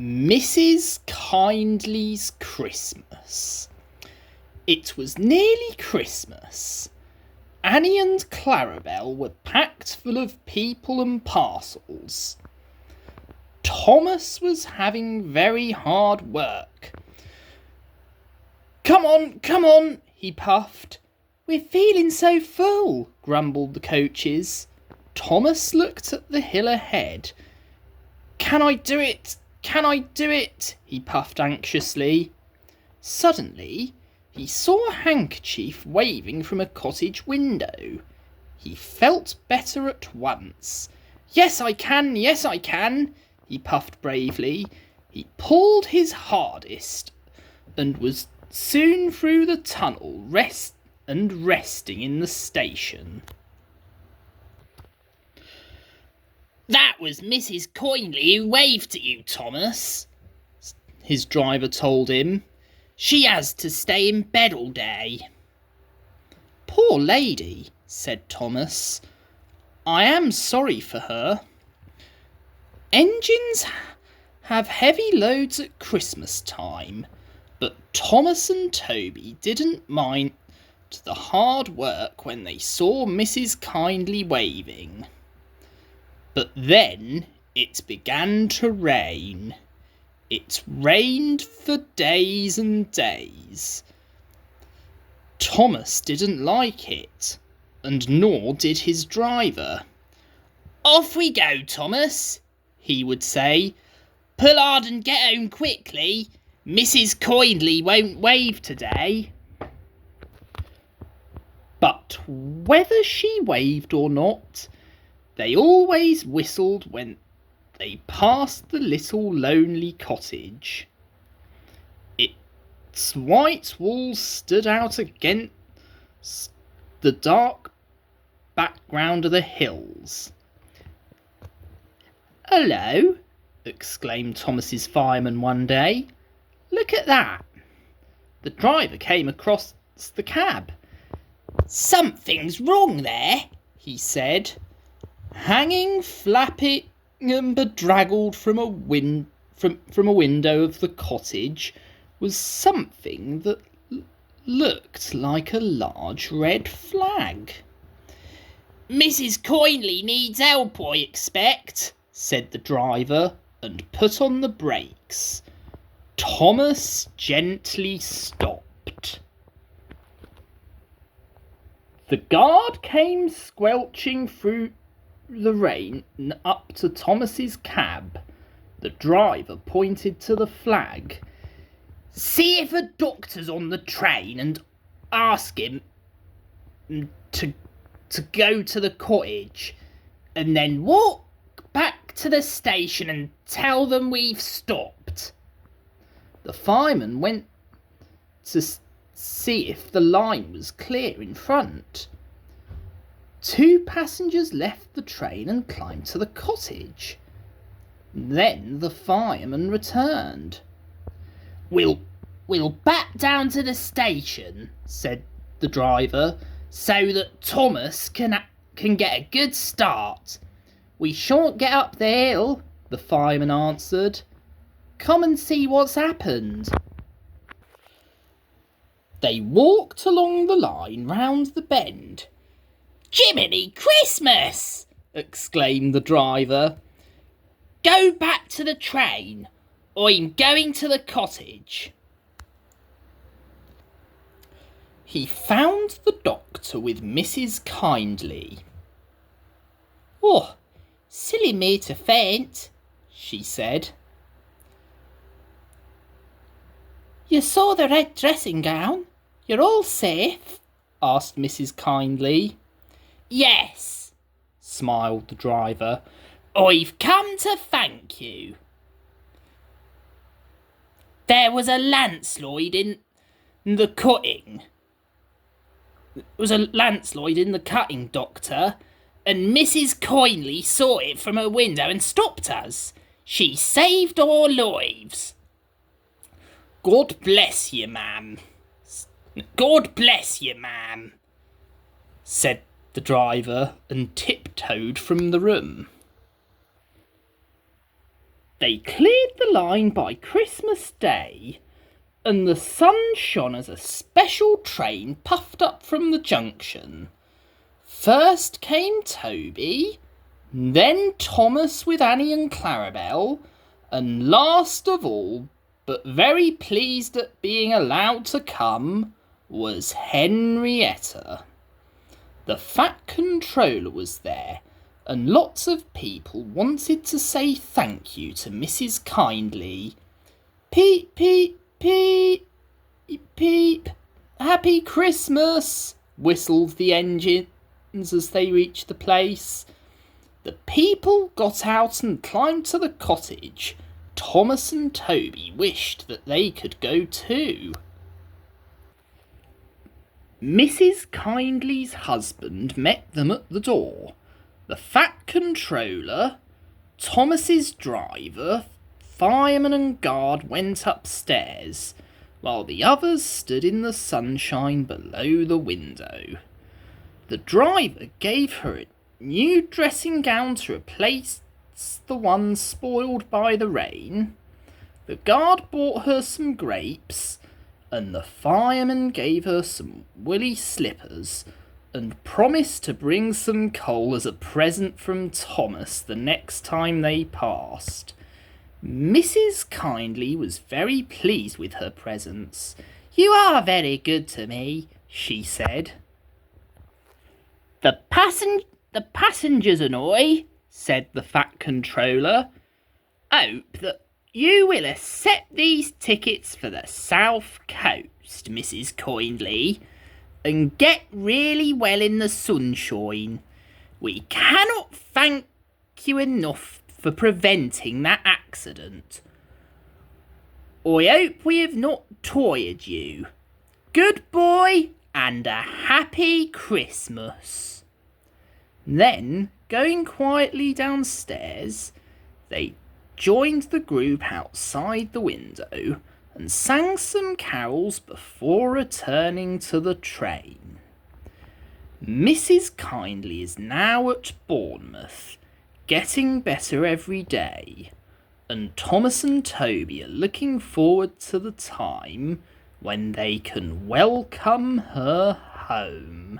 Mrs. Kyndley's Christmas. It was nearly Christmas. Annie and Clarabel were packed full of people and parcels. Thomas was having very hard work. Come on, he puffed. We're feeling so full, grumbled the coaches. Thomas looked at the hill ahead. Can I do it? He puffed anxiously. Suddenly, he saw a handkerchief waving from a cottage window. He felt better at once. Yes, I can, he puffed bravely. He pulled his hardest and was soon through the tunnel, resting in the station. That was Mrs. Kyndley who waved at you, Thomas, his driver told him. She has to stay in bed all day. Poor lady, said Thomas. I am sorry for her. Engines have heavy loads at Christmas time, but Thomas and Toby didn't mind the hard work when they saw Mrs. Kyndley waving. But then it began to rain. It rained for days and days. Thomas didn't like it, and nor did his driver. Off we go, Thomas, he would say. Pull hard and get home quickly. Mrs. Kyndley won't wave today. But whether she waved or not, they always whistled when they passed the little lonely cottage. Its white walls stood out against the dark background of the hills. Hello, exclaimed Thomas's fireman one day. Look at that. The driver came across the cab. Something's wrong there, he said. Hanging, flapping and bedraggled from a window of the cottage was something that looked like a large red flag. Mrs. Kyndley needs help, I expect, said the driver, and put on the brakes. Thomas gently stopped. The guard came squelching through the rain up to Thomas's cab. The driver pointed to the flag. See if a doctor's on the train and ask him to go to the cottage, and then walk back to the station and tell them we've stopped. The fireman went to see if the line was clear in front. 2 passengers left the train and climbed to the cottage. Then the fireman returned. We'll back down to the station, said the driver, so that Thomas can get a good start. We shan't get up the hill, the fireman answered. Come and see what's happened. They walked along the line round the bend. Jiminy Christmas! Exclaimed the driver. Go back to the train. I'm going to the cottage. He found the doctor with Mrs. Kyndley. Oh, silly me to faint, she said. You saw the red dressing gown? You're all safe? Asked Mrs. Kyndley. Yes, smiled the driver. I've come to thank you. There was a landslide in the cutting. Doctor, and Mrs. Kyndley saw it from her window and stopped us. She saved our lives. God bless you, ma'am. God bless you, ma'am, said the driver, and tiptoed from the room. They cleared the line by Christmas Day, and the sun shone as a special train puffed up from the junction. First came Toby, then Thomas with Annie and Clarabel, and last of all, but very pleased at being allowed to come, was Henrietta. The Fat Controller was there, and lots of people wanted to say thank you to Mrs. Kyndley. Peep, peep, peep, peep, Happy Christmas, whistled the engines as they reached the place. The people got out and climbed to the cottage. Thomas and Toby wished that they could go too. Mrs. Kyndley's husband met them at the door. The Fat Controller, Thomas's driver, fireman and guard went upstairs, while the others stood in the sunshine below the window. The driver gave her a new dressing gown to replace the one spoiled by the rain. The guard bought her some grapes, and the fireman gave her some woolly slippers and promised to bring some coal as a present from Thomas the next time they passed. Mrs. Kyndley was very pleased with her presents. "You are very good to me," she said. The passengers and I," said the Fat Controller, "hope that you will accept these tickets for the South Coast, Mrs. Kyndley, and get really well in the sunshine. We cannot thank you enough for preventing that accident. I hope we have not tired you. Goodbye and a happy Christmas." Then, going quietly downstairs, they joined the group outside the window and sang some carols before returning to the train. Mrs. Kyndley is now at Bournemouth, getting better every day, and Thomas and Toby are looking forward to the time when they can welcome her home.